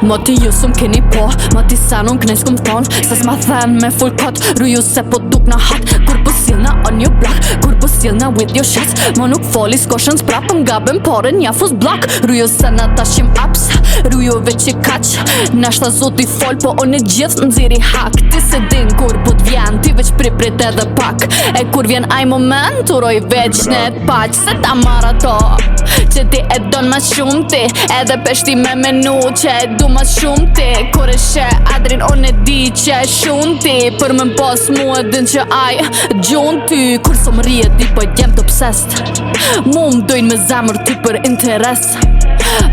Ma ti ju s'm keni po, ma ti sa nuk nej s'kum thon se s'ma them me full cut, ruju se po duk na hat. Kur po sillna on your block, kur po sillna with your shots, ma nuk foli s'koshën s'prap ngabem pare njafus block. Ruju se na tashim ups, ruju veç i kaq, nashta zoti fol po unë gjithë nxiri hak. Ti se din kur po t'vjen, ti veç priprit edhe pak, e kur vjen aj moment uroj veç net paq. Se ta marr ato që ti e don ma shumë ti, edhe peshti me menu që e du ma shumë ti. Kur e she adrin unë e di që e shumë ti, për me pas mu e din që aj gjun ty. Kur s'om rije ti po jem të obsessed, mu m'dojnë me zemër ty për interes.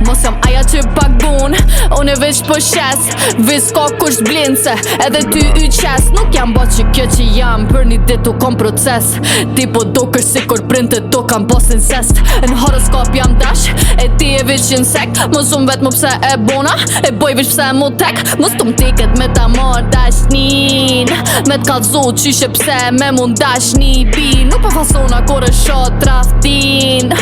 Mos jam aja që pagun, unë e veç po shes, vis ka kush t'blin se edhe ty y qes. Nuk jam bo që kjo që jam, për një dit u kom proces. Ti po do kërë si kur printe do kam pos incest. Në horoskop jam dash, e ti e veç insekt. Mos unë vet mu pse e bona, e boj veç pse mu tek. Mos t'um teket me ta mor dashnin, me t'kallzu qyshe pse me mund dashni bi. Nuk pa fasona kur e shot traftin,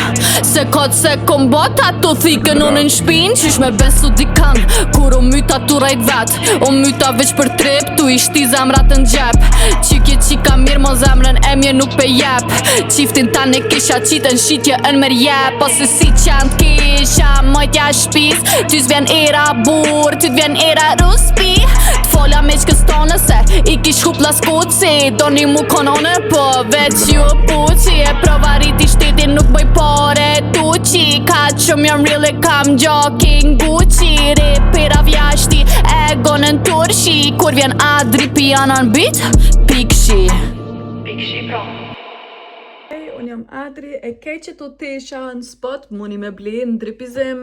se kod se kom bota tu thikën unë në shpin. Qysh me besu dikan, kur u myta tu rajt vet, u myta veç për trip, tu ishti zemrat në gjep. Qikje qika mirë mo zemrën e mje nuk pe jep, qiftin ta ne kisha qitën shqitje në mer jep. Ose si qant kisha mojtja shpis, ty s'vjen era bur, ty t'vjen era ruspi. T'fola me qkës tonë se i kish hup las kuci, doni mu konone po veç ju puci. E provarit i shtetin nuk boj pare tuqi, ka qëm jam real e kam gjoking Gucci. Repera vjashti ego në turshi, kur vjen adri pijana në bit, pikshi. Pikshi pra. Unë jam Adri, e kej që të tesha në spot, muni me ble në dripizim.